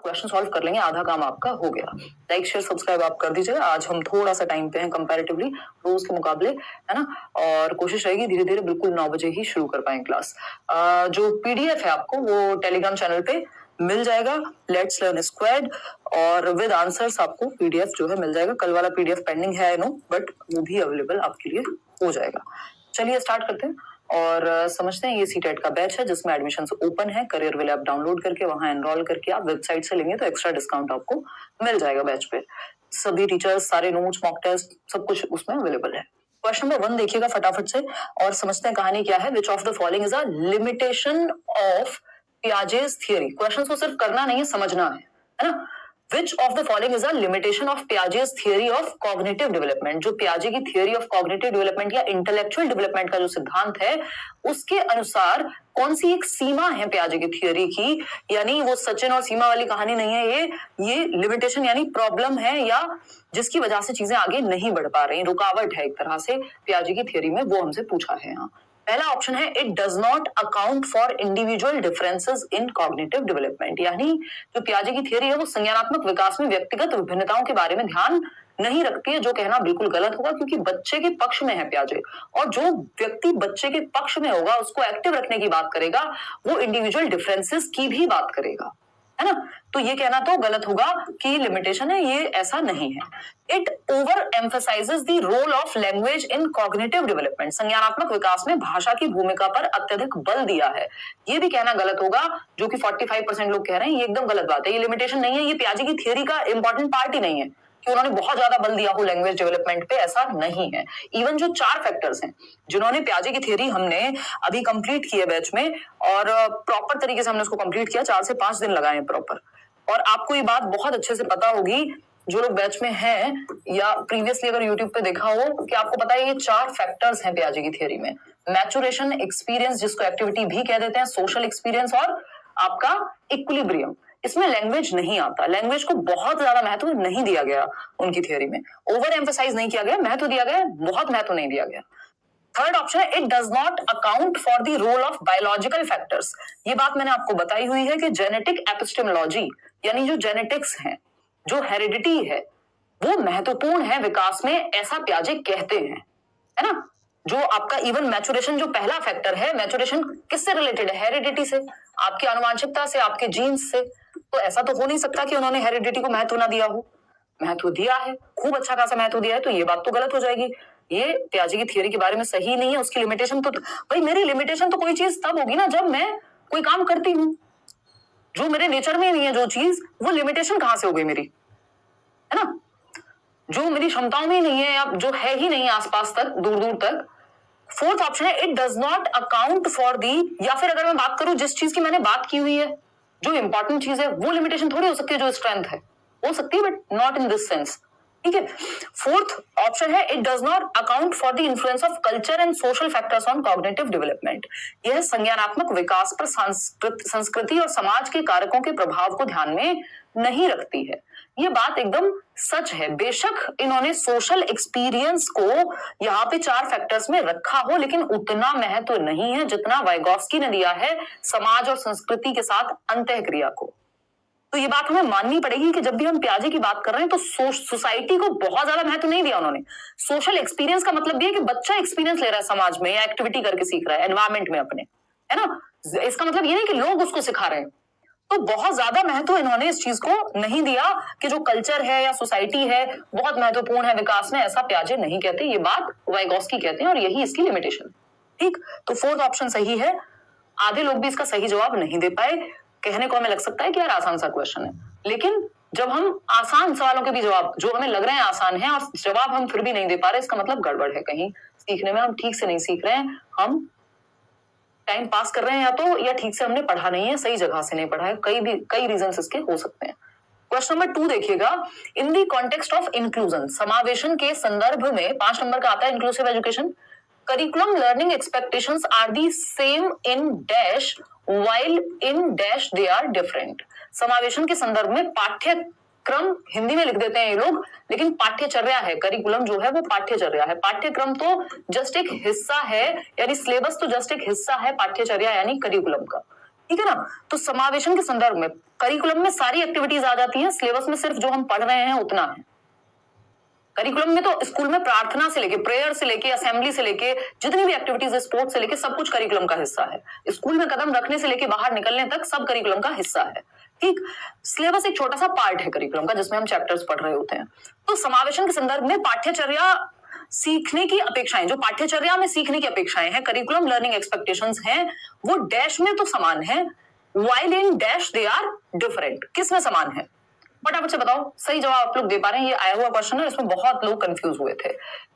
Question solve कर लेंगे, आधा काम आपका हो गया। लाइक शेयर सब्सक्राइब आप कर दीजिएगा। आज हम थोड़ा सा टाइम पे हैं कंपैरेटिवली रोज के मुकाबले, है ना। और कोशिश रहेगी धीरे धीरे बिल्कुल 9 बजे ही शुरू कर पाएं क्लास। जो पीडीएफ है आपको वो टेलीग्राम चैनल पे मिल जाएगा, लेट्स लर्न स्क्वाड, और विद आंसर्स आपको पीडीएफ जो है मिल जाएगा। कल वाला पीडीएफ पेंडिंग है आई नो, बट वो भी अवेलेबल आपके लिए हो जाएगा। चलिए स्टार्ट करते हैं और समझते हैं। ये सीटेट का बैच है जिसमें एडमिशन ओपन है। करियर विल ऐप डाउनलोड करके वहां एनरोल करके आप वेबसाइट से लेंगे तो एक्स्ट्रा डिस्काउंट आपको मिल जाएगा बैच पे। सभी टीचर्स, सारे नोट्स, मॉक टेस्ट, सब कुछ उसमें अवेलेबल है। क्वेश्चन नंबर 1 देखिएगा फटाफट से और समझते हैं कहानी क्या है। Which of the following is a limitation of Piaget's theory. Question को सिर्फ करना नहीं है, समझना है ना। Which of the following is a limitation of Piaget's theory of cognitive development? जो पियाजे की theory of cognitive development या intellectual development का जो सिद्धांत है उसके अनुसार कौन सी एक सीमा है पियाजे की थियोरी की। यानी वो सचिन और सीमा वाली कहानी नहीं है, ये लिमिटेशन यानी प्रॉब्लम है या जिसकी वजह से चीजें आगे नहीं बढ़ पा रही, रुकावट है एक तरह से पियाजे की थियोरी में, वो हमसे पूछा है यहाँ। पहला ऑप्शन है it does not account for individual differences in cognitive development. यानी जो पियाजे की थियरी है वो संज्ञानात्मक विकास में व्यक्तिगत विभिन्नताओं के बारे में ध्यान नहीं रखती है, जो कहना बिल्कुल गलत होगा क्योंकि बच्चे के पक्ष में है पियाजे, और जो व्यक्ति बच्चे के पक्ष में होगा उसको एक्टिव रखने की बात करेगा वो इंडिविजुअल डिफरेंसेस की भी बात करेगा, है ना। तो ये कहना तो गलत होगा कि लिमिटेशन है, ये ऐसा नहीं है। It over emphasizes the role of language in cognitive development. संज्ञानात्मक विकास में भाषा की भूमिका पर अत्यधिक बल दिया है, ये भी कहना गलत होगा, जो कि 45% लोग कह रहे हैं। ये एकदम गलत बात है, ये लिमिटेशन नहीं है, ये पियाजे की थियरी का इंपॉर्टेंट पार्ट ही नहीं है कि उन्होंने बहुत ज्यादा बल दिया हो लैंग्वेज डेवलपमेंट पे, ऐसा नहीं है। इवन जो 4 फैक्टर्स हैं जिन्होंने पियाजे की थियरी हमने अभी कंप्लीट की है बैच में, और प्रॉपर तरीके से हमने उसको कंप्लीट किया, 4 से 5 दिन लगाए हैं प्रॉपर। और आपको ये बात बहुत अच्छे से पता होगी जो लोग बैच में हैं या प्रीवियसली अगर यूट्यूब पे देखा हो कि आपको पता है ये 4 फैक्टर्स हैं पियाजे की थियरी में। मैचुरेशन, एक्सपीरियंस जिसको एक्टिविटी भी कह देते हैं, सोशल एक्सपीरियंस और आपका इक्विलिब्रियम। इसमें लैंग्वेज नहीं आता, लैंग्वेज को बहुत ज्यादा महत्व नहीं दिया गया उनकी थियरी में, ओवर एम्फसाइज नहीं किया गया, महत्व दिया गया, बहुत महत्व नहीं दिया गया। थर्ड ऑप्शन है it does not account for the role of biological factors. ये बात मैंने आपको बताई हुई है कि जेनेटिक एपिस्टेमोलॉजी यानी जो जेनेटिक्स है, जो हेरिडिटी है, वो महत्वपूर्ण है विकास में, ऐसा पियाजे कहते हैं, है ना। जो आपका इवन मैचुरेशन जो पहला फैक्टर है, मैचुरेशन किससे रिलेटेड है? हेरिडिटी से, आपकी आनुवांशिकता से, आपके जीन्स से। तो ऐसा तो हो नहीं सकता कि उन्होंने हेरिडिटी को महत्व ना दिया हो, महत्व दिया है, खूब अच्छा खासा महत्व दिया है, तो ये बात तो गलत हो जाएगी। ये पियाजे की थियरी के बारे में सही नहीं है। उसकी लिमिटेशन तो भाई, मेरी लिमिटेशन तो कोई चीज तब होगी ना जब मैं कोई काम करती हूँ, जो मेरे नेचर में नहीं है जो चीज, वो लिमिटेशन कहां से हो गई मेरी, है ना। जो मेरी क्षमताओं में नहीं है या जो है ही नहीं आसपास तक, दूर दूर तक। फोर्थ ऑप्शन है it does not account for the, या फिर अगर मैं बात करूं जिस चीज की मैंने बात की हुई है, जो इंपॉर्टेंट चीज है, वो लिमिटेशन थोड़ी हो सकती है जो स्ट्रेंथ है, हो सकती है but not in this sense, ठीक है। फोर्थ ऑप्शन है it does not account for the influence of culture and social factors on cognitive development. यह संज्ञानात्मक विकास पर संस्कृति और समाज के कारकों के प्रभाव को ध्यान में नहीं रखती है। ये बात एकदम सच है। बेशक इन्होंने सोशल एक्सपीरियंस को यहाँ पे 4 फैक्टर्स में रखा हो, लेकिन उतना महत्व नहीं है जितना वाइगॉस्की ने दिया है समाज और संस्कृति के साथ अंतःक्रिया को। तो ये बात हमें माननी पड़ेगी कि जब भी हम पियाजे की बात कर रहे हैं तो सोसाइटी को बहुत ज्यादा महत्व नहीं दिया उन्होंने। सोशल एक्सपीरियंस का मतलब ये है कि बच्चा एक्सपीरियंस ले रहा है समाज में या एक्टिविटी करके सीख रहा है एनवायरमेंट में अपने, है ना। इसका मतलब ये नहीं कि लोग उसको सिखा रहे हैं। तो बहुत ज्यादा महत्व इन्होंने इस चीज को नहीं दिया कि जो कल्चर है या सोसाइटी है बहुत महत्वपूर्ण है विकास में, ऐसा पियाजे नहीं कहते, ये बात वाइगॉस्की कहते हैं और यही इसकी लिमिटेशन, ठीक। तो फोर्थ ऑप्शन सही है। आधे लोग भी इसका सही जवाब नहीं दे पाए। कहने को हमें लग सकता है कि यार आसान सा क्वेश्चन है, लेकिन जब हम आसान सवालों के भी जवाब जो हमें लग रहे हैं आसान है और जवाब हम फिर भी नहीं दे पा रहे, इसका मतलब गड़बड़ है, कहीं सीखने में हम ठीक से नहीं सीख रहे हैं, हम टाइम पास कर रहे हैं या ठीक से हमने पढ़ा नहीं है, सही जगह से नहीं पढ़ा है। कई रीजंस इसके हो सकते हैं। क्वेश्चन नंबर 2 देखिएगा। In the context of inclusion, समावेशन के संदर्भ में 5 नंबर का आता है inclusive education. Curriculum learning expectations are the same in dash while in dash they are different. समावेशन के संदर्भ में पाठ्यक्रम हिंदी में लिख देते हैं ये लोग, लेकिन पाठ्यचर्या है, करिकुलम जो है वो पाठ्यचर्या है। पाठ्यक्रम तो जस्ट एक हिस्सा है, यानी सिलेबस तो जस्ट एक हिस्सा है पाठ्यचर्या यानी करिकुलम का, ठीक है ना। तो समावेशन के संदर्भ में करिकुलम में सारी एक्टिविटीज आ जाती हैं, सिलेबस में सिर्फ जो हम पढ़ रहे हैं उतना है। करिकुलम में तो स्कूल में प्रार्थना से लेके, प्रेयर से लेके, असेंबली से लेके, जितनी भी एक्टिविटीज है, स्पोर्ट्स से लेके, सब कुछ करिकुलम का हिस्सा है। स्कूल में कदम रखने से लेके बाहर निकलने तक सब करिकुलम का हिस्सा है। ठीक, सिलेबस एक छोटा सा पार्ट है करिकुलम का जिसमें हम चैप्टर्स पढ़ रहे होते हैं। तो समावेशन के संदर्भ में पाठ्यचर्या सीखने की अपेक्षाएं, जो पाठ्यचर्या में सीखने की अपेक्षाएं हैं, करिकुलम लर्निंग एक्सपेक्टेशंस हैं, वो डैश में तो समान है, while in dash they are different. किस में समान है? फटाफट से बताओ, सही जवाब आप लोग दे पा रहे हैं? ये आया हुआ क्वेश्चन है, इसमें बहुत लोग कंफ्यूज हुए थे।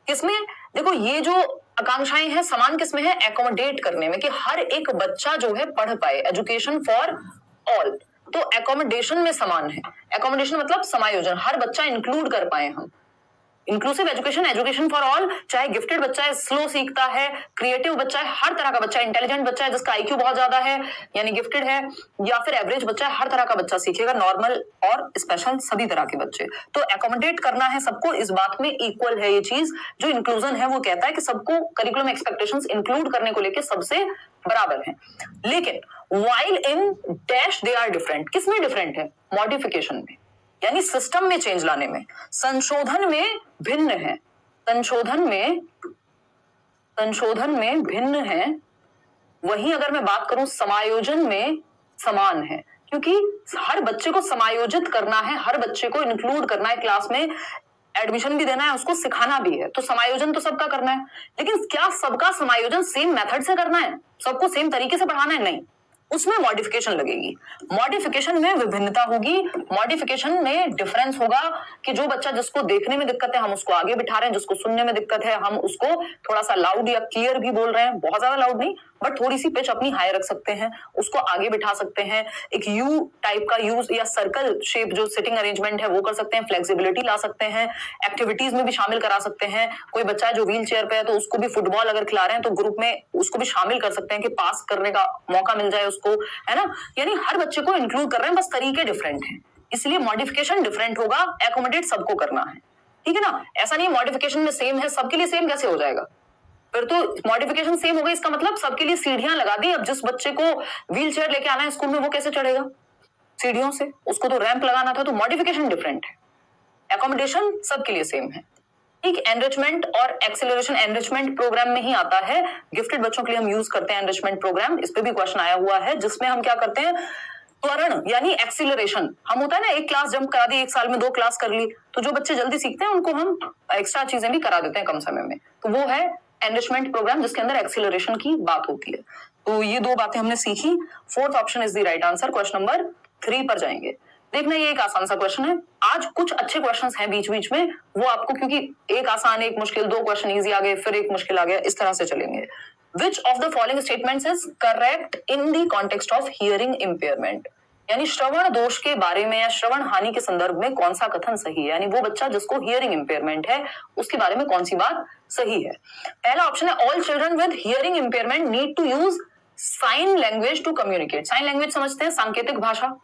किसमें? देखो, ये जो आकांक्षाएं हैं समान किसमें है? एकोमोडेट करने में, कि हर एक बच्चा जो है पढ़ पाए, एजुकेशन फॉर ऑल। तो एकोमोडेशन में समान है। एकोमोडेशन मतलब समायोजन, हर बच्चा इंक्लूड कर पाए हम। Inclusive education, education for all, चाहे गिफ्टेड बच्चा है, स्लो सीखता है, क्रिएटिव बच्चा है, हर तरह का बच्चा, इंटेलिजेंट बच्चा है जिसका आईक्यू बहुत ज्यादा है यानी गिफ्टेड है, या फिर एवरेज बच्चा है, हर तरह का बच्चा सीखेगा, नॉर्मल और स्पेशल सभी तरह के बच्चे। तो एकोमोडेट करना है सबको, इस बात में इक्वल है ये चीज। जो इंक्लूजन है वो कहता है कि सबको करिकुलम एक्सपेक्टेशंस इंक्लूड करने को लेकर सबसे बराबर है। लेकिन while in dash they are different, किसमें डिफरेंट है? मॉडिफिकेशन में, यानी सिस्टम में चेंज लाने में, संशोधन में भिन्न है। संशोधन में भिन्न है। वहीं अगर मैं बात करूं समायोजन में समान है, क्योंकि हर बच्चे को समायोजित करना है, हर बच्चे को इंक्लूड करना है, क्लास में एडमिशन भी देना है, उसको सिखाना भी है। तो समायोजन तो सबका करना है, लेकिन क्या सबका समायोजन सेम मेथड से करना है? सबको सेम तरीके से पढ़ाना है? नहीं, उसमें मॉडिफिकेशन लगेगी। मॉडिफिकेशन में विभिन्नता होगी, मॉडिफिकेशन में डिफरेंस होगा कि जो बच्चा, जिसको देखने में दिक्कत है हम उसको आगे बिठा रहे हैं, जिसको सुनने में दिक्कत है हम उसको थोड़ा सा लाउड या क्लियर भी बोल रहे हैं, बहुत ज्यादा लाउड नहीं बट थोड़ी सी पिच अपनी हाई रख सकते हैं, उसको आगे बिठा सकते हैं, एक यू टाइप का यूज या सर्कल शेप जो सिटिंग अरेंजमेंट है वो कर सकते हैं, फ्लेक्सिबिलिटी ला सकते हैं, एक्टिविटीज में भी शामिल करा सकते हैं। कोई बच्चा है जो व्हील चेयर पे है तो उसको भी फुटबॉल अगर खिला रहे हैं तो ग्रुप में उसको भी शामिल कर सकते हैं कि पास करने का मौका मिल जाए उसको, है ना। यानी हर बच्चे को इंक्लूड कर रहे हैं, बस तरीके डिफरेंट हैं, इसलिए मॉडिफिकेशन डिफरेंट होगा। एकोमोडेट सबको करना है, ठीक है ना। ऐसा नहीं मॉडिफिकेशन में सेम है, सबके लिए सेम कैसे हो जाएगा? फिर तो मॉडिफिकेशन सेम हो गई, इसका मतलब सबके लिए सीढ़ियां लगा दी। अब जिस बच्चे को व्हील चेयर लेके आना है स्कूल में वो कैसे चढ़ेगा सीढ़ियों से? उसको तो रैंप लगाना था। तो मॉडिफिकेशन डिफरेंट है, एकोमोडेशन सबके लिए सेम है। ठीक, एनरिचमेंट और एक्सेलरेशन एनरिचमेंट प्रोग्राम में ही आता है। गिफ्टेड बच्चों के लिए हम यूज करते हैं एनरिचमेंट प्रोग्राम। इस पे भी क्वेश्चन आया हुआ है जिसमें हम क्या करते हैं, त्वरण यानी एक्सीलरेशन। हम होता है ना, एक क्लास जंप करा दी, एक साल में 2 क्लास कर ली, तो जो बच्चे जल्दी सीखते हैं उनको हम एक्स्ट्रा चीजें भी करा देते हैं कम समय में। तो वो है एनरिचमेंट प्रोग्राम जिसके अंदर एक्सीलरेशन की बात होती है। तो ये 2 बातें हमने सीखी। 4th option is the right answer. Question number 3 पर जाएंगे। देखना, ये एक आसान सा क्वेश्चन है। आज कुछ अच्छे क्वेश्चंस हैं बीच बीच में, वो आपको, क्योंकि एक आसान एक मुश्किल, 2 क्वेश्चन इजी आ गए, फिर एक मुश्किल आ गया, इस तरह से चलेंगे। Which of the following statements is correct in the context of hearing impairment? यानी श्रवण दोष के बारे में या श्रवण हानि के संदर्भ में कौन सा कथन सही है, यानी वो बच्चा जिसको हियरिंग इंपेयरमेंट है उसके बारे में कौन सी बात सही है। पहला ऑप्शन है, all children with hearing impairment need to use sign language to communicate. Sign language समझते हैं, सांकेतिक भाषा,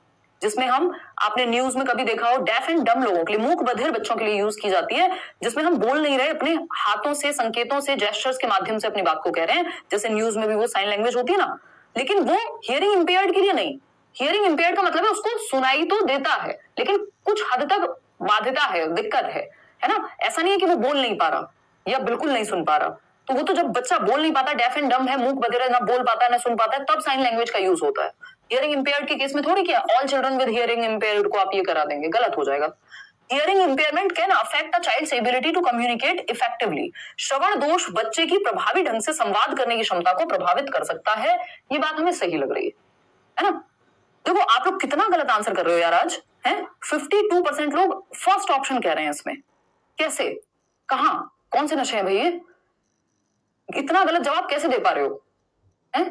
जिसमें हम, आपने न्यूज में कभी देखा हो, डेफ एंड डम लोगों के लिए, मूक बधिर बच्चों के लिए यूज की जाती है, जिसमें हम बोल नहीं रहे, अपने हाथों से, संकेतों से, जेस्चर्स के माध्यम से अपनी बात को कह रहे हैं, जैसे न्यूज में भी वो साइन लैंग्वेज होती है ना। लेकिन वो हियरिंग इंपेयर्ड के लिए नहीं। हियरिंग इंपेयर्ड का मतलब है उसको सुनाई तो देता है लेकिन कुछ हद तक बाध्यता है, दिक्कत है ना। ऐसा नहीं है कि वो बोल नहीं पा रहा या बिल्कुल नहीं सुन पा रहा। तो वो तो जब बच्चा बोल नहीं पाता, डेफ एंड डम है, मूक बधिर है, ना बोल पाता है ना सुन पाता है, तब साइन लैंग्वेज का यूज होता है। हियरिंग इंपेयर्ड के केस में थोड़ी क्या all children with hearing impaired को आप ये करा देंगे, गलत हो जाएगा। Hearing impairment can affect a child's ability to communicate effectively. श्रवण दोष बच्चे की प्रभावी ढंग से संवाद करने की क्षमता को प्रभावित कर सकता है। ये बात हमें सही लग रही है ना। देखो आप लोग कितना गलत आंसर कर रहे हो यार आज, हैं? 52% लोग फर्स्ट ऑप्शन कह रहे हैं इसमें। कैसे, कहां, कौन से नशे हैं भैया? इतना गलत जवाब कैसे दे पा रहे हो? हैं?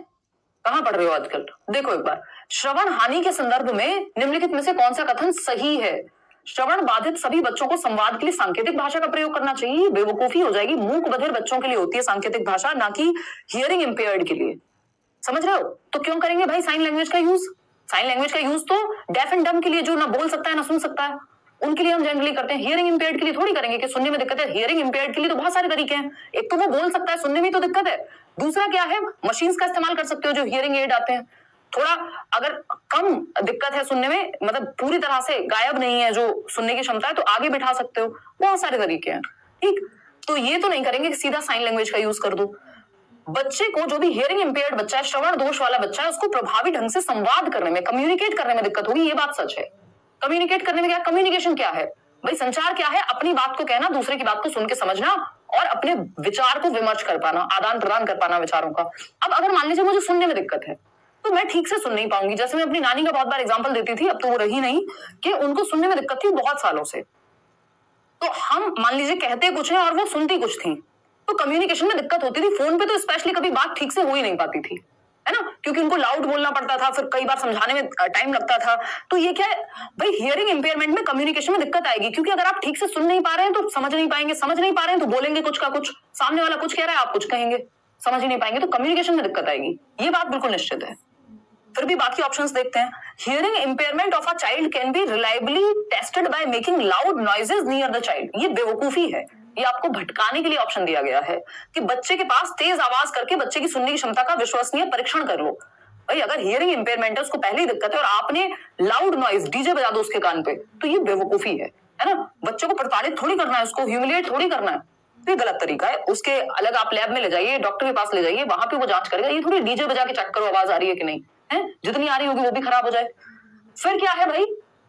कहां पढ़ रहे हो आजकल? देखो एक बार, श्रवण हानि के संदर्भ में निम्नलिखित में से कौन सा कथन सही है? श्रवण बाधित सभी बच्चों को संवाद के लिए सांकेतिक भाषा का प्रयोग करना चाहिए। बेवकूफी हो जाएगी। मूक बधिर बच्चों के लिए होती है सांकेतिक भाषा, ना कि हियरिंग इंपेयर्ड के लिए। समझ रहे हो? तो क्यों करेंगे भाई साइन लैंग्वेज का यूज? साइन लैंग्वेज का यूज तो डेफ एंड डम के लिए, जो ना बोल सकता है ना सुन सकता है, उनके लिए हम जनरली करते हैं। हियरिंग इंपेयर्ड के लिए थोड़ी करेंगे कि सुनने में दिक्कत है। हियरिंग इंपेयर्ड के लिए तो बहुत सारे तरीके हैं। एक तो वो बोल सकता है, सुनने में तो दिक्कत है। दूसरा क्या है, मशीन्स का इस्तेमाल कर सकते हो जो हियरिंग एड आते हैं। थोड़ा अगर कम दिक्कत है सुनने में, मतलब पूरी तरह से गायब नहीं है जो सुनने की क्षमता है, तो आगे बिठा सकते हो। बहुत सारे तरीके हैं, ठीक। तो ये तो नहीं करेंगे कि सीधा साइन लैंग्वेज का यूज कर दो। बच्चे को, जो भी हियरिंग इंपेयर्ड बच्चा है, श्रवण दोष वाला बच्चा है, उसको प्रभावी ढंग से संवाद करने में, कम्युनिकेट करने में दिक्कत होगी, ये बात सच है। कम्युनिकेट करने में क्या, कम्युनिकेशन क्या है भाई, संचार क्या है, अपनी बात को कहना, दूसरे की बात को सुन के समझना और अपने विचार को विमर्श कर पाना, आदान प्रदान कर पाना विचारों का। अब अगर मान लीजिए मुझे सुनने में दिक्कत है तो मैं ठीक से सुन नहीं पाऊंगी। जैसे मैं अपनी नानी का बहुत बार एग्जांपल देती थी, अब तो वो रही नहीं, कि उनको सुनने में दिक्कत थी बहुत सालों से। तो हम मान लीजिए कहते कुछ है और वो सुनती कुछ थी, तो कम्युनिकेशन में दिक्कत होती थी। फोन पे तो स्पेशली कभी बात ठीक से हो ही नहीं पाती थी, है ना, क्योंकि उनको लाउड बोलना पड़ता था, फिर कई बार समझाने में टाइम लगता था। तो ये क्या है भाई, हियरिंग इंपेयरमेंट में कम्युनिकेशन में दिक्कत आएगी, क्योंकि अगर आप ठीक से सुन नहीं पा रहे हैं तो समझ नहीं पाएंगे, समझ नहीं पा रहे हैं तो बोलेंगे कुछ का कुछ, सामने वाला कुछ कह रहा है आप कुछ कहेंगे, समझ ही नहीं पाएंगे, तो कम्युनिकेशन में दिक्कत आएगी, ये बात बिल्कुल निश्चित है। फिर भी बाकी ऑप्शंस देखते हैं। Hearing impairment of a child can be reliably tested by making loud noises near the child. ये बेवकूफी है, ये आपको भटकाने के लिए ऑप्शन दिया गया है कि बच्चे के पास तेज आवाज करके बच्चे की सुनने की क्षमता का विश्वसनीय परीक्षण कर लो। भाई अगर हियरिंग इंपेयरमेंट है, उसको पहले ही दिक्कत है और आपने लाउड नॉइज डीजे बजा दो उसके कान पे, तो ये बेवकूफी है ना। बच्चों को प्रताड़ित थोड़ी करना है, उसको ह्यूमिलिएट थोड़ी करना है, ये गलत तरीका है। उसके अलग आप लैब में ले जाइए, डॉक्टर के पास ले जाइए, वहां पे वो जांच करेगा। ये थोड़ी डीजे बजा के चेक करो आवाज आ रही है कि नहीं, है जितनी आ रही होगी वो भी खराब हो जाए। फिर क्या है भाई,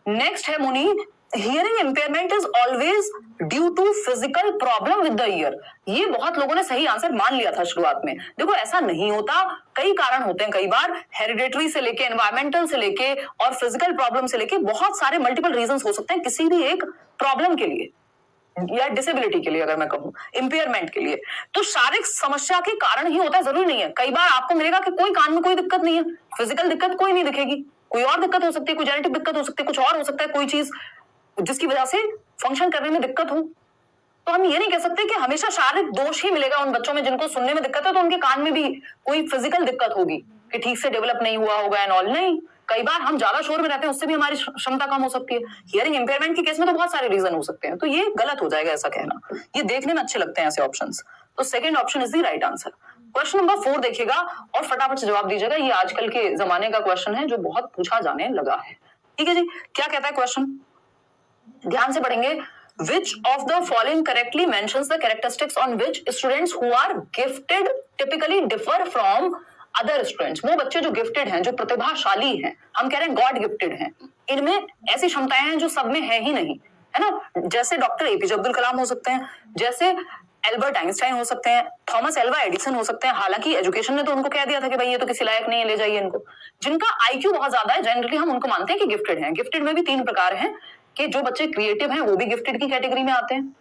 नेक्स्ट है मुनि, hearing impairment is always due to physical problem with the ear. ये बहुत लोगों ने सही आंसर मान लिया था शुरुआत में। देखो ऐसा नहीं होता, कई कारण होते हैं, कई बार हेरिडेटरी से लेके, एनवायरमेंटल से लेके और फिजिकल प्रॉब्लम से लेके बहुत सारे मल्टीपल रीजंस हो सकते हैं किसी भी एक प्रॉब्लम के लिए या डिसेबिलिटी के लिए, अगर मैं कहूं इंपेयरमेंट के लिए। तो शारीरिक समस्या के कारण ही होता है, जरूरी नहीं है। कई बार आपको मिलेगा कि कोई कान में कोई दिक्कत नहीं है, फिजिकल दिक्कत कोई नहीं दिखेगी, कोई और दिक्कत हो सकती है, कोई जेनेटिक दिक्कत हो सकती है, कुछ और हो सकता है, कोई चीज जिसकी वजह से फंक्शन करने में दिक्कत हो। तो हम ये नहीं कह सकते कि हमेशा शारीरिक दोष ही मिलेगा उन बच्चों में जिनको सुनने में दिक्कत है, तो उनके कान में भी कोई फिजिकल दिक्कत होगी कि ठीक से डेवलप नहीं हुआ होगा एंड ऑल। नहीं, कई बार हम ज्यादा शोर में रहते हैं, उससे भी हमारी क्षमता कम हो सकती है। हियरिंग इंपेयरमेंट के केस में तो बहुत सारे रीजन हो सकते हैं, तो ये गलत हो जाएगा ऐसा कहना। ये देखने में अच्छे लगते हैं ऐसे ऑप्शंस, तो second option is the right answer. Question number 4 देखिएगा और फटाफट से जवाब दीजिएगा। ये आजकल के जमाने का क्वेश्चन है जो बहुत पूछा जाने लगा है। ठीक है जी, क्या कहता है क्वेश्चन, ध्यान से पढ़ेंगे। Which of the following correctly mentions the characteristics on which students who are gifted typically differ from other students? वो बच्चे जो गिफ्टेड हैं, जो प्रतिभाशाली हैं, हम कह रहे हैं गॉड गिफ्टेड हैं, इनमें ऐसी क्षमताएं हैं जो सब में है ही नहीं, है ना। जैसे डॉक्टर एपीजे अब्दुल कलाम हो सकते हैं, जैसे एल्बर्ट आइंस्टाइन हो सकते हैं, थॉमस एल्वा एडिसन हो सकते हैं। हालांकि एजुकेशन ने तो उनको कह दिया था कि भाई ये तो किसी लायक नहीं है, ले जाइए इनको। जिनका आईक्यू बहुत ज्यादा है, जनरली हम उनको मानते हैं कि गिफ्टेड हैं। गिफ्टेड में भी 3 प्रकार हैं कि जो बच्चे क्रिएटिव हैं वो भी गिफ्टेड की कैटेगरी में आते हैं,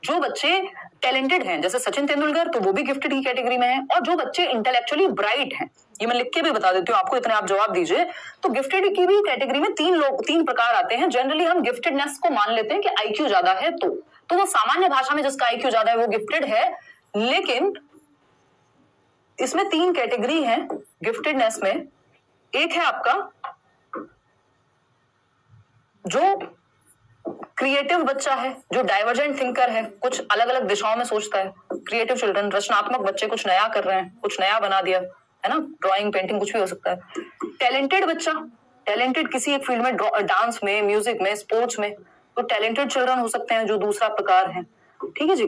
जो बच्चे टैलेंटेड हैं जैसे सचिन तेंदुलकर तो वो भी गिफ्टेड की कैटेगरी में हैं, और जो बच्चे इंटेलेक्चुअली ब्राइट हैं, ये मैं लिख के भी बता देती हूँ आपको, इतने आप जवाब दीजिए। तो गिफ्टेड की भी कैटेगरी में 3 प्रकार आते हैं। जनरली हम गिफ्टेडनेस को मान लेते हैं कि आईक्यू ज्यादा है, तो वो सामान्य भाषा में जिसका आईक्यू ज्यादा है वो गिफ्टेड है। लेकिन इसमें 3 कैटेगरी है गिफ्टेडनेस में। एक है आपका जो क्रिएटिव बच्चा है, जो डाइवर्जेंट थिंकर है, कुछ अलग अलग दिशाओं में सोचता है। क्रिएटिव चिल्ड्रन, रचनात्मक बच्चे, कुछ नया कर रहे हैं, कुछ नया बना दिया, है ना, ड्राइंग, पेंटिंग, कुछ भी हो सकता है। टैलेंटेड बच्चा, टैलेंटेड किसी एक फील्ड में, डांस में, म्यूजिक में, स्पोर्ट्स में, तो टैलेंटेड चिल्ड्रन हो सकते हैं, जो दूसरा प्रकार है। ठीक है जी।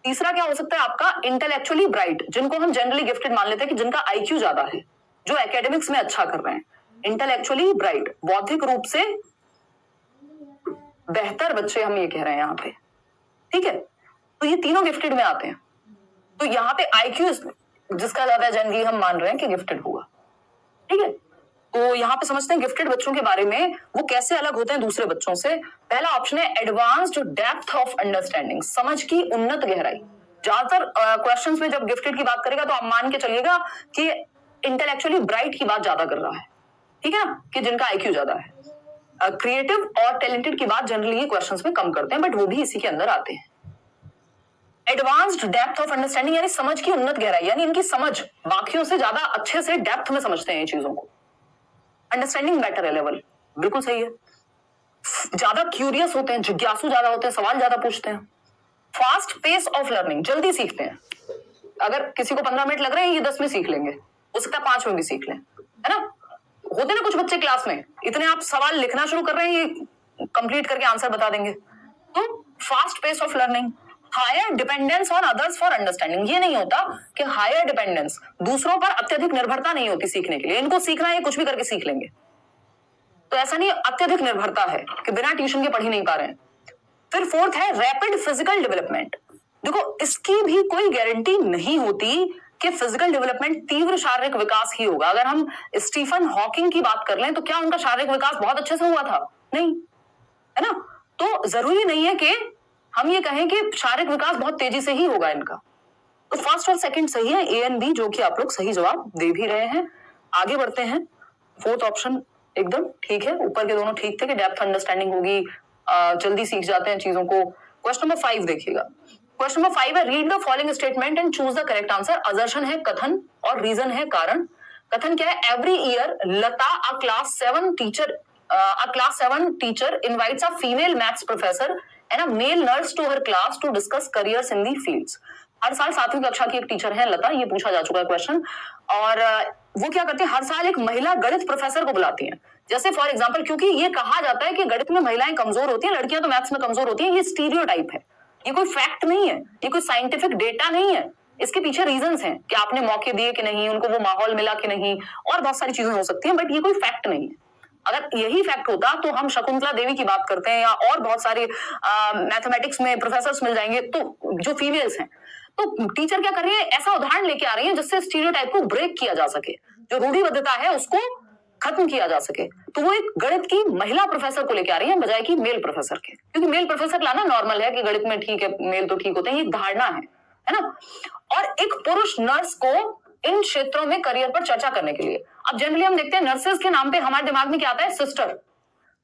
तीसरा क्या हो सकता है आपका, इंटेलेक्चुअली ब्राइट, जिनको हम जनरली गिफ्टेड मान लेते हैं कि जिनका आईक्यू ज्यादा है, जो एकेडमिक्स में अच्छा कर रहे हैं। इंटेलेक्चुअली ब्राइट, बौद्धिक रूप से बेहतर बच्चे हम ये कह रहे हैं यहाँ पे। ठीक है, तो ये तीनों गिफ्टेड में आते हैं। तो यहाँ पे आईक्यू जिसका ज्यादा जनरली हम मान रहे हैं कि गिफ्टेड हुआ। ठीक है, तो यहाँ पे समझते हैं गिफ्टेड बच्चों के बारे में, वो कैसे अलग होते हैं दूसरे बच्चों से। पहला ऑप्शन है एडवांस्ड डेप्थ ऑफ अंडरस्टैंडिंग, समझ की उन्नत गहराई। ज्यादातर क्वेश्चंस में जब गिफ्टेड की बात करेगा तो आप मान के चलिएगा कि इंटेलेक्चुअली ब्राइट की बात ज्यादा कर रहा है, ठीक है ना, कि जिनका आईक्यू ज्यादा है। क्रिएटिव और टैलेंटेड की बात जनरली ये क्वेश्चंस में कम करते हैं, बट वो भी इसी के अंदर आते हैं। एडवांस्ड डेप्थ ऑफ अंडरस्टैंडिंग यानी समझ की उन्नत गहराई, यानी इनकी समझ बाकियों से ज्यादा अच्छे से डेप्थ में समझते हैं चीजों को। अंडरस्टैंडिंग बेटर है लेवल, बिल्कुल सही है। ज्यादा क्यूरियस होते हैं, जिज्ञासु ज्यादा होते हैं, सवाल ज्यादा पूछते हैं। फास्ट पेस ऑफ लर्निंग, जल्दी सीखते हैं। अगर किसी को 15 मिनट लग रहे हैं, ये 10 में सीख लेंगे, हो सकता है 5 में भी सीख लें, है ना। होते ना कुछ बच्चे क्लास में इतने आप सवाल लिखना शुरू कर रहे हैं, ये कंप्लीट करके आंसर बता देंगे। तो fast pace of learning, higher dependence on others for understanding, ये नहीं होता कि हायर डिपेंडेंस, दूसरों पर अत्यधिक निर्भरता नहीं होती सीखने के लिए, इनको सीखना है कुछ भी करके सीख लेंगे। तो ऐसा नहीं, अत्यधिक निर्भरता है कि बिना ट्यूशन के पढ़ ही नहीं पा रहे हैं। फिर फोर्थ है रैपिड फिजिकल डेवलपमेंट। देखो इसकी भी कोई गारंटी नहीं होती कि फिजिकल डेवलपमेंट तीव्र शारीरिक विकास ही होगा। अगर हम स्टीफन हॉकिंग की बात कर लें तो क्या उनका शारीरिक विकास बहुत अच्छे से हुआ था? नहीं, है ना। तो जरूरी नहीं है कि हम ये कहें कि शारीरिक विकास बहुत तेजी से ही होगा इनका। तो फर्स्ट और सेकंड सही है, ए एंड बी, जो कि आप लोग सही जवाब दे भी रहे हैं। आगे बढ़ते हैं, फोर्थ ऑप्शन एकदम ठीक है, ऊपर के दोनों ठीक थे कि डेप्थ अंडरस्टैंडिंग होगी, जल्दी सीख जाते हैं चीजों को। क्वेश्चन नंबर 5 देखिएगा। क्वेश्चन नंबर 5 है read the following statement and choose the correct answer. Assertion है कथन और रीजन है कारण। कथन क्या है? Every year Lata a class 7 teacher invites a female maths professor and a male nurse to her class to discuss careers in the fields। हर साल 7वीं कक्षा की एक टीचर है लता, ये पूछा जा चुका है क्वेश्चन, और वो क्या करती है, हर साल एक महिला गणित प्रोफेसर को बुलाती हैं। जैसे फॉर एग्जांपल, क्योंकि ये कहा जाता है कि गणित में महिलाएं कमजोर होती हैं, लड़कियां तो मैथ्स में कमजोर होती हैं, ये स्टीरियोटाइप है, ये कोई फैक्ट नहीं है, ये कोई साइंटिफिक डेटा नहीं है। इसके पीछे रीजंस हैं कि आपने मौके दिए कि नहीं, उनको वो माहौल मिला कि नहीं, और बहुत सारी चीजें हो सकती हैं, बट ये कोई फैक्ट नहीं है। अगर यही फैक्ट होता तो हम शकुंतला देवी की बात करते हैं या और बहुत सारे मैथमेटिक्स में प्रोफेसर्स मिल जाएंगे तो जो फीमेल्स हैं। तो टीचर क्या कर रही है, ऐसा उदाहरण लेके आ रही है जिससे स्टीरियोटाइप को ब्रेक किया जा सके, जो रूढ़िबद्धता है उसको खत्म किया जा सके। तो वो एक गणित की महिला प्रोफेसर को लेके आ रही है बजाय कि मेल प्रोफेसर के, क्योंकि मेल प्रोफेसर लाना नॉर्मल है कि गणित में ठीक है, मेल तो ठीक होते हैं, ये धारणा है ना। और एक पुरुष नर्स को इन क्षेत्रों में करियर पर चर्चा करने के लिए। अब जनरली हम देखते हैं नर्सेज के नाम पे हमारे दिमाग में क्या आता है, सिस्टर,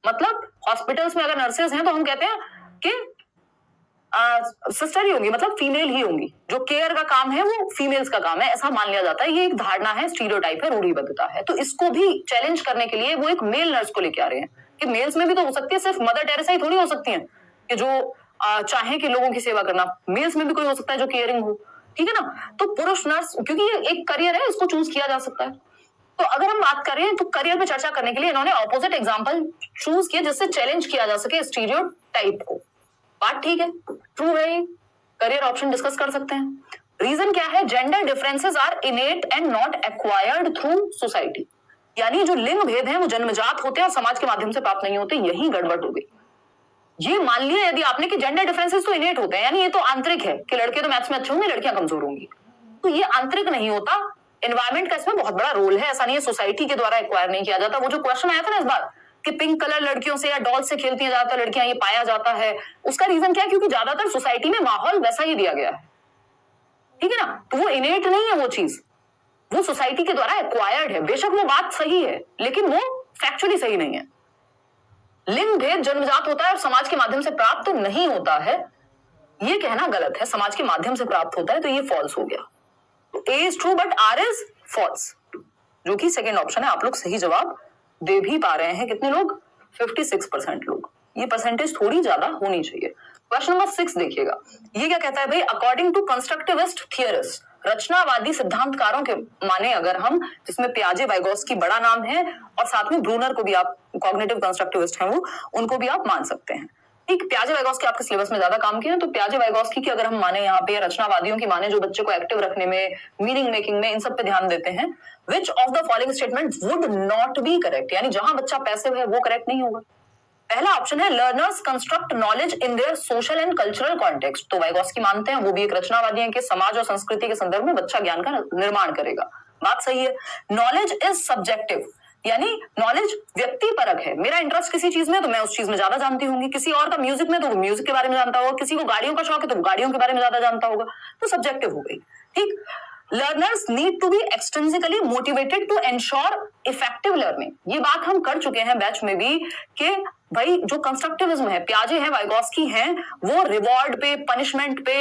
मतलब हॉस्पिटल्स में अगर नर्सेज हैं तो हम कहते हैं कि सिस्टर ही होंगी, मतलब फीमेल ही होंगी, जो केयर का काम है वो फीमेल्स का काम है, ऐसा मान लिया जाता है। ये एक धारणा है, स्टीरियोटाइप है, रूढ़िबद्धता है। तो इसको भी चैलेंज करने के लिए वो एक मेल नर्स को लेके आ रहे हैं कि मेल्स में भी तो हो सकती है, सिर्फ मदर टेरेसा ही थोड़ी हो सकती है कि जो चाहे कि लोगों की सेवा करना, मेल्स में भी कोई हो सकता है जो केयरिंग हो, ठीक है ना। तो पुरुष नर्स, क्योंकि ये एक करियर है, इसको चूज किया जा सकता है। तो अगर हम बात करें तो करियर में चर्चा करने के लिए इन्होंने ऑपोजिट एग्जांपल चूज किया जिससे चैलेंज किया जा सके स्टीरियोटाइप को। बात ठीक है, ट्रू है, करियर ऑप्शन डिस्कस कर सकते हैं। रीजन क्या है? Gender differences are innate and not acquired through society, यानी जो लिंग भेद हैं वो जन्मजात होते हैं और समाज के माध्यम से प्राप्त नहीं होते, यही गड़बड़ हो गई। ये मान लिया यदि आपने कि जेंडर डिफरेंसेस तो इनेट होते हैं, यानी ये तो आंतरिक है कि लड़के तो मैथ्स में अच्छे होंगे, लड़कियां कमजोर होंगी, तो ये आंतरिक नहीं होता, एनवायरमेंट का इसमें बहुत बड़ा रोल है। ऐसा नहीं है सोसाइटी के द्वारा एक्वायर नहीं किया जाता। वो जो क्वेश्चन आया था ना इस बार कि पिंक कलर लड़कियों से या डॉल से खेलती हैं ज्यादातर लड़कियां, ये पाया जाता है, उसका रीजन क्या है? क्योंकि ज्यादातर सोसाइटी में माहौल वैसा ही दिया गया है, ठीक है ना। तो वो इनेट नहीं है, वो चीज वो सोसाइटी के द्वारा एक्वायर्ड है। बेशक वो बात सही है लेकिन वो फैक्चुअली सही नहीं है। लिंग भेद जन्मजात होता है और समाज के माध्यम से प्राप्त नहीं होता है, ये कहना गलत है। समाज के माध्यम से प्राप्त होता है, तो ये फॉल्स हो गया। A is true but R is false, जो कि सेकेंड ऑप्शन है। आप लोग सही जवाब दे भी पा रहे हैं। कितने लोग? 56% लोग। ये परसेंटेज थोड़ी ज्यादा होनी चाहिए। क्वेश्चन नंबर 6 देखिएगा, ये क्या कहता है भाई? अकॉर्डिंग टू कंस्ट्रक्टिविस्ट थियरिस्ट, रचनावादी सिद्धांतकारों के माने अगर हम, जिसमें पियाजे वाइगोस्की बड़ा नाम है और साथ में ब्रूनर को भी आप, कॉग्निटिव कंस्ट्रक्टिविस्ट हैं वो, उनको भी आप मान सकते हैं। ठीक, पियाजे वाइगोस्की आपके सिलेबस में ज्यादा काम किए हैं, तो पियाजे वाइगोस्की की अगर हम माने यहाँ पे, रचनावादियों की माने जो बच्चे को एक्टिव रखने में, मीनिंग मेकिंग में, इन सब पे ध्यान देते हैं, which of the following statement would not be correct, यानी जहां बच्चा पैसिव है वो करेक्ट नहीं होगा। पहला ऑप्शन है learners construct knowledge in their social and cultural context. तो वाइगोस्की मानते हैं, वो भी एक रचनावादी हैं, कि समाज और संस्कृति के संदर्भ में बच्चा ज्ञान का निर्माण करेगा। बात सही है। नॉलेज इज सब्जेक्टिव, यानी नॉलेज व्यक्ति परक है। मेरा इंटरेस्ट किसी चीज में तो मैं उस चीज में ज्यादा जानती होंगी, किसी और का म्यूजिक में तो वो म्यूजिक के बारे में जानता होगा, किसी को गाड़ियों का शौक है तो वो गाड़ियों के बारे में ज्यादा जानता होगा, तो सब्जेक्टिव हो गई। ठीक, learners need to be extrinsically motivated to ensure effective learning. ये बात हम कर चुके हैं बैच में भी कि भाई जो कंस्ट्रक्टिविज्म है, पियाजे है, वाइगोस्की है, वो रिवॉर्ड पे, पनिशमेंट पे,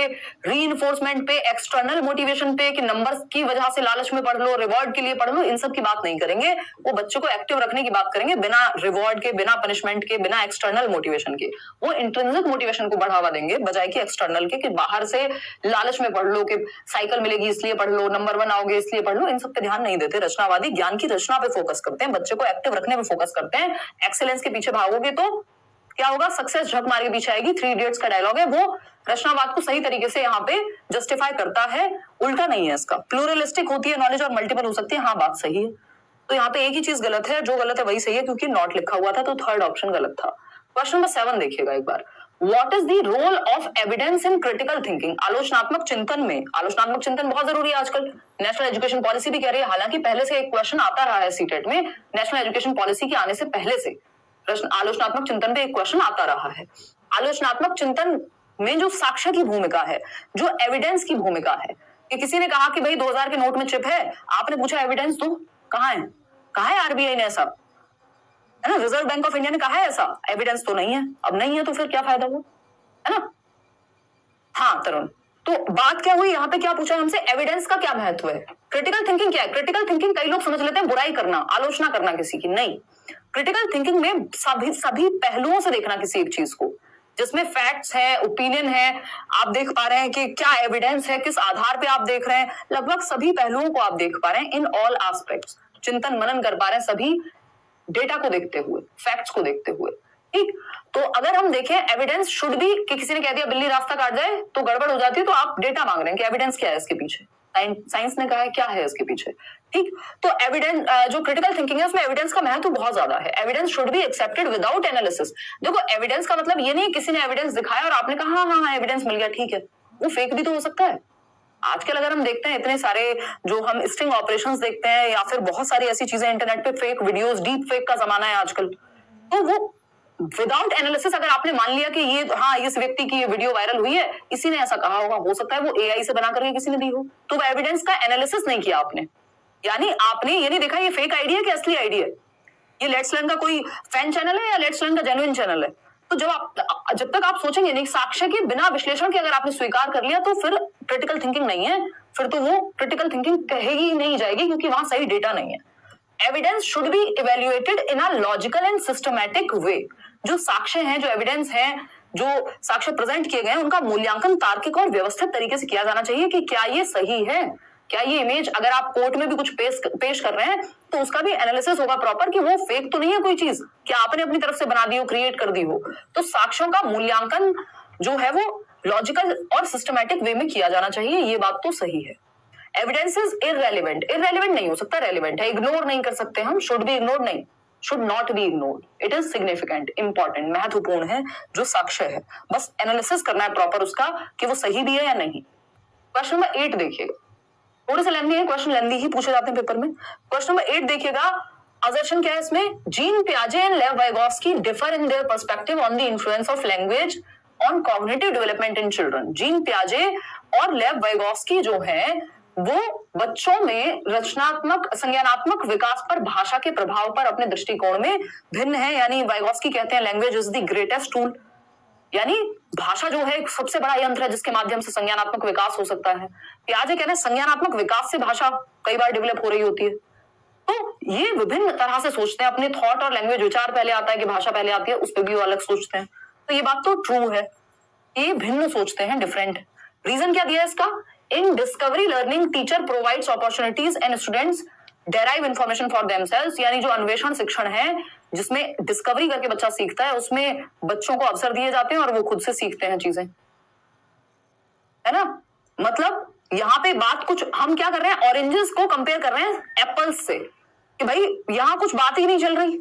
रीइंफोर्समेंट पे, एक्सटर्नल मोटिवेशन पे कि नंबर्स की वजह से लालच में पढ़ लो, रिवॉर्ड के लिए पढ़ लो, इन सब की बात नहीं करेंगे। वो बच्चों को एक्टिव रखने की बात करेंगे, बिना रिवॉर्ड के, बिना पनिशमेंट के, बिना एक्सटर्नल मोटिवेशन के। वो इंट्रिंसिक मोटिवेशन को बढ़ावा देंगे बजाय कि एक्सटर्नल के, कि बाहर से लालच में पढ़ लो, कि साइकिल मिलेगी इसलिए पढ़ लो, नंबर 1 आओगे इसलिए पढ़ लो। इन सब पे ध्यान नहीं देते। रचनावादी ज्ञान की रचना पे फोकस करते हैं, बच्चे को एक्टिव रखने पे फोकस करते हैं। एक्सेलेंस के पीछे भागोगे तो क्या होगा? सक्सेस झक मार के पीछे आएगी। 3 इडियट्स का डायलॉग है, वो रचनावाद को सही तरीके से यहाँ पे जस्टिफाई करता है। उल्टा नहीं है इसका। प्लूरलिस्टिक होती है नॉलेज और मल्टीपल हो सकती है, हाँ बात सही है। तो यहाँ पे एक ही चीज गलत है, जो गलत है वही सही है, क्योंकि नॉट लिखा हुआ था, तो थर्ड ऑप्शन गलत था। क्वेश्चन नंबर 7 देखिएगा एक बार। What is the role of evidence in critical thinking? आलोचनात्मक चिंतन में, आलोचनात्मक चिंतन बहुत जरूरी है आजकल। नेशनल एजुकेशन पॉलिसी भी कह रही है, हालांकि पहले से एक क्वेश्चन आता रहा है सीटेट में, नेशनल एजुकेशन पॉलिसी के आने से पहले से आलोचनात्मक चिंतन पे एक क्वेश्चन आता रहा है। आलोचनात्मक चिंतन में जो साक्ष्य की भूमिका है, जो एविडेंस की भूमिका है, कि किसी ने कहा कि भाई 2000 के नोट में चिप है, आपने पूछा एविडेंस दो, कहाँ है? कहा है आरबीआई ने ऐसा, है ना? रिजर्व बैंक ऑफ इंडिया ने कहा है ऐसा, एविडेंस तो नहीं है। अब नहीं है तो फिर क्या फायदा हुआ, है ना? हाँ तरुण, तो बात क्या हुई यहाँ पे? क्या पूछा हमसे? एविडेंस का क्या महत्व है? क्रिटिकल थिंकिंग क्या है? क्रिटिकल थिंकिंग कई लोग समझ लेते हैं बुराई करना, आलोचना करना किसी की, नहीं। क्रिटिकल थिंकिंग में सभी पहलुओं से देखना किसी एक चीज को, जिसमें फैक्ट्स है, ओपिनियन है, आप देख पा रहे हैं कि क्या एविडेंस है, किस आधार पे आप देख रहे हैं, लगभग सभी पहलुओं को आप देख पा रहे हैं। इन ऑल एस्पेक्ट्स चिंतन मनन कर पा रहे हैं, सभी डेटा को देखते हुए, फैक्ट्स को देखते हुए, ठीक। तो अगर हम देखें एविडेंस शुड बी, कि किसी ने कह दिया बिल्ली रास्ता काट जाए तो गड़बड़ हो जाती है, तो आप डेटा मांग रहे हैं कि एविडेंस क्या है इसके पीछे, साइंस ने कहा है क्या है इसके पीछे, ठीक। तो एविडेंस, जो क्रिटिकल थिंकिंग है उसमें एविडेंस का महत्व बहुत ज्यादा है। Evidence should be accepted without analysis. देखो एविडेंस का मतलब ये नहीं किसी ने एविडेंस दिखाया और आपने कहा हाँ हाँ एविडेंस मिल गया, ठीक है, वो फेक भी तो हो सकता है। आजकल अगर हम देखते हैं इतने सारे जो हम स्टिंग ऑपरेशंस देखते हैं, या फिर बहुत सारी ऐसी चीजें इंटरनेट पे, फेक वीडियोस, डीप फेक का जमाना है आजकल, तो वो विदाउट एनालिसिस अगर आपने मान लिया कि ये हाँ इस व्यक्ति की ये वीडियो वायरल हुई है, इसी ने ऐसा कहा होगा, हो सकता है वो एआई से बना करके किसी ने दी हो, तो वो एविडेंस का एनालिसिस नहीं किया आपने, यानी आपने ये नहीं देखा ये फेक आईडी है कि असली आईडी है, ये लेट्स लर्न का कोई फैन चैनल है या लेट्स लर्न का जेन्युइन जब तक आप सोचेंगे नहीं, साक्ष्य के बिना विश्लेषण के अगर आपने स्वीकार कर लिया, तो फिर क्रिटिकल थिंकिंग नहीं है, फिर तो वो क्रिटिकल थिंकिंग कहेगी ही नहीं जाएगी, क्योंकि वहां सही डेटा नहीं है। Evidence should be evaluated in a logical and systematic way. जो साक्ष्य हैं, जो एविडेंस हैं, जो साक्ष्य प्रेजेंट किए गए हैं, उनका मूल्यांकन तार्किक और व्यवस्थित तरीके से किया जाना चाहिए कि क्या ये सही है, क्या ये इमेज, अगर आप कोर्ट में भी कुछ पेश कर रहे हैं तो उसका भी एनालिसिस होगा प्रॉपर, कि वो फेक तो नहीं है कोई चीज, क्या आपने अपनी तरफ से बना दी हो, क्रिएट कर दी हो। तो साक्ष्यों का मूल्यांकन जो है वो लॉजिकल और सिस्टमैटिक वे में किया जाना चाहिए, ये बात तो सही है। एविडेंस इज इररेलेवेंट, इररेलेवेंट नहीं हो सकता, रेलेवेंट है, इग्नोर नहीं कर सकते हम, शुड बी इग्नोर्ड नहीं, should not be ignored, it is significant, important, महत्वपूर्ण है जो साक्ष्य है, बस एनालिसिस करना है प्रॉपर उसका कि वो सही भी है या नहीं। क्वेश्चन नंबर 8 देखिएगा, थोड़े से लेंदी है, क्वेश्चन लेंदी ही पूछे जाते हैं पेपर में। क्वेश्चन नंबर 8 देखिएगा, असर्शन क्या है इसमें? जीन पियाजे and Lev Vygotsky differ in their perspective on the influence of language on cognitive development in children. Jean पियाजे और लेव वाइगोस्की जो है वो बच्चों में रचनात्मक संज्ञानात्मक विकास पर भाषा के प्रभाव पर अपने दृष्टिकोण में भिन्न है, यानी वाइगोस्की कहते हैं language is the greatest tool, यानी भाषा जो है एक सबसे बड़ा यंत्र है जिसके माध्यम से संज्ञानात्मक विकास हो सकता है। पियाजे कह रहे हैं संज्ञानात्मक विकास से भाषा कई बार डेवलप हो रही होती है। तो ये विभिन्न तरह से सोचते हैं, अपने थॉट और लैंग्वेज, विचार पहले आता है कि भाषा पहले आती है, उस पर भी वो अलग सोचते हैं। तो ये बात तो ट्रू है, ये भिन्न सोचते हैं, डिफरेंट। रीजन क्या दिया है इसका? In discovery learning teacher provides opportunities and students derive information for themselves, यानी जो अन्वेषण शिक्षण है जिसमें डिस्कवरी करके बच्चा सीखता है, उसमें बच्चों को अवसर दिए जाते हैं और वो खुद से सीखते हैं चीजें, है ना। मतलब यहाँ पे बात कुछ हम क्या कर रहे हैं, ऑरेंजेस को कंपेयर कर रहे हैं एप्पल्स से, कि भाई यहाँ कुछ बात ही नहीं चल रही,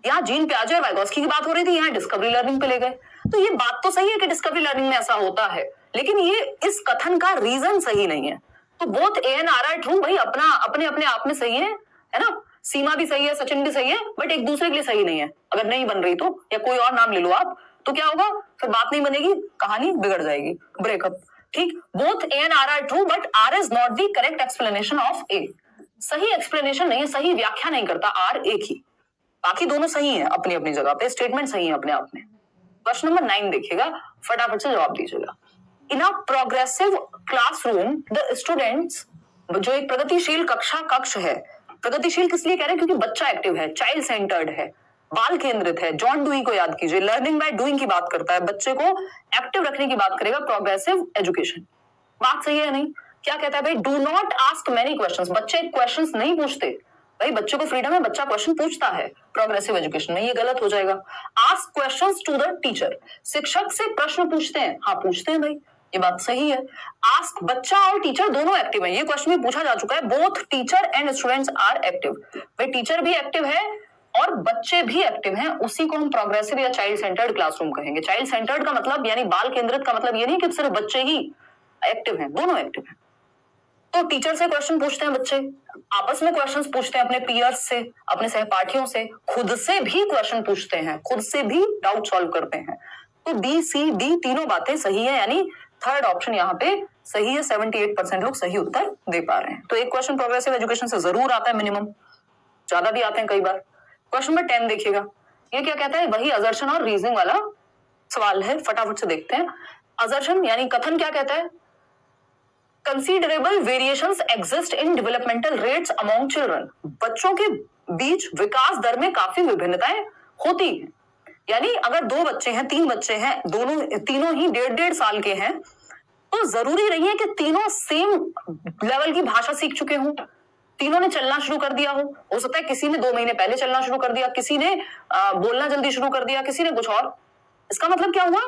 यहाँ जीन पियाजे और वाइगोस्की की बात हो रही थी, यहाँ डिस्कवरी लर्निंग पे ले गए। तो ये बात तो सही है कि डिस्कवरी लर्निंग में ऐसा होता है, लेकिन ये इस कथन का रीजन सही नहीं है। तो both A and R are true, भाई अपना अपने अपने आप में सही है ना। सीमा भी सही है, सचिन भी सही है, बट एक दूसरे के लिए सही नहीं है। अगर नहीं बन रही तो, या कोई और नाम ले लो आप, तो क्या होगा, फिर बात नहीं बनेगी, कहानी बिगड़ जाएगी, ब्रेकअप, ठीक। Both A and R are true, but R is not the correct explanation of A. सही एक्सप्लेनेशन नहीं है, सही व्याख्या नहीं करता आर ए की। बाकी दोनों सही है अपनी अपनी जगह पे, स्टेटमेंट सही है अपने आप में। क्वेश्चन नंबर 9 देखिएगा, फटाफट से जवाब दीजिएगा। In a progressive classroom the students, जो एक प्रगतिशील कक्ष है, प्रगतिशील किस लिए कह रहे हैं? क्योंकि बच्चा एक्टिव है, चाइल्ड सेंटर्ड है, बाल केंद्रित है। जॉन डुई को याद कीजिए, लर्निंग बाय डूइंग की बात करता है, बच्चे को एक्टिव रखने की बात करेगा प्रोग्रेसिव एजुकेशन। बात सही है नहीं? क्या कहता है भाई? Do not ask many questions, बच्चे क्वेश्चंस नहीं पूछते। भाई बच्चे को फ्रीडम है, बच्चा क्वेश्चन पूछता है प्रोग्रेसिव एजुकेशन में, ये गलत हो जाएगा। Ask questions to the teacher, शिक्षक से प्रश्न पूछते हैं, हाँ पूछते हैं भाई, ये बात सही है। आस्क, बच्चा और टीचर दोनों एक्टिव है, ये क्वेश्चन में पूछा जा चुका है। Both teacher and students are active, भाई टीचर भी एक्टिव है और बच्चे भी एक्टिव हैं, उसी को हम प्रोग्रेसिव या चाइल्ड सेंटर्ड क्लासरूम कहेंगे। चाइल्ड सेंटर्ड का मतलब यानी बाल केंद्रित का मतलब ये नहीं कि सिर्फ बच्चे ही एक्टिव हैं, दोनों एक्टिव हैं। तो टीचर से क्वेश्चन पूछते हैं बच्चे, आपस में क्वेश्चंस पूछते हैं अपने पीयर्स से, अपने सहपाठियों से, खुद से भी क्वेश्चन पूछते हैं, खुद से भी डाउट सॉल्व करते हैं। तो बी सी डी तीनों बातें सही है, यानी थर्ड ऑप्शन यहाँ पे सही है। 78% लोग सही उत्तर दे पा रहे हैं। तो एक क्वेश्चन प्रोग्रेसिव एजुकेशन से जरूर आता है, मिनिमम, ज्यादा भी आते हैं कई बार। क्वेश्चन नंबर 10 देखिएगा, ये क्या कहता है? वही असर्शन और रीजनिंग वाला सवाल है, फटाफट से देखते हैं। असर्शन यानी कथन क्या कहता है? Considerable variations exist in developmental rates among children, बच्चों के बीच विकास दर में काफी विभिन्नताएं होती हैं। यानी अगर 2 बच्चे हैं, 3 बच्चे हैं, तीनों ही 1.5 साल के हैं, तो जरूरी नहीं है कि तीनों सेम लेवल की भाषा सीख चुके हों, तीनों ने चलना शुरू कर दिया हो सकता है किसी ने 2 महीने पहले चलना शुरू कर दिया, किसी ने बोलना जल्दी शुरू कर दिया, किसी ने कुछ और। इसका मतलब क्या हुआ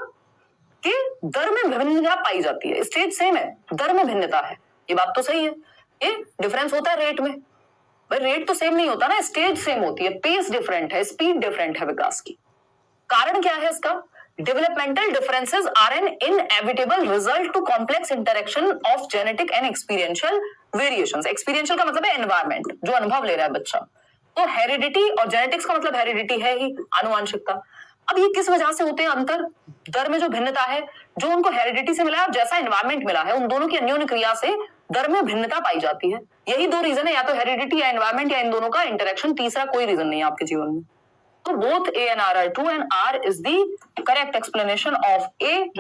कि दर में भिन्नता पाई जाती है, स्टेज सेम है, दर में भिन्नता है, ये बात तो सही है। ये डिफरेंस होता है रेट में, भाई रेट तो सेम नहीं होता ना, स्टेज सेम होती है, पेस डिफरेंट है, स्पीड डिफरेंट है विकास की। कारण क्या है इसका? Developmental differences are an inevitable result to complex interaction of genetic and experiential variations. Experiential का मतलब है एनवायरमेंट, जो अनुभव ले रहा है बच्चा, तो हेरिडिटी, और जेनेटिक्स का मतलब हेरिडिटी है ही, आनुवंशिकता। अब ये किस वजह से होते हैं अंतर? दर में जो भिन्नता है, जो उनको हेरिडिटी से मिला है और जैसा एनवायरमेंट मिला है, उन दोनों की अन्योन्य क्रिया से दर में भिन्नता पाई जाती है। यही 2 रीजन है, या तो हेरिडिटी या एनवायरमेंट, या इन दोनों का इंटरेक्शन, तीसरा कोई रीजन नहीं है आपके जीवन में। तो both A and R are true and R is the correct explanation of A, जो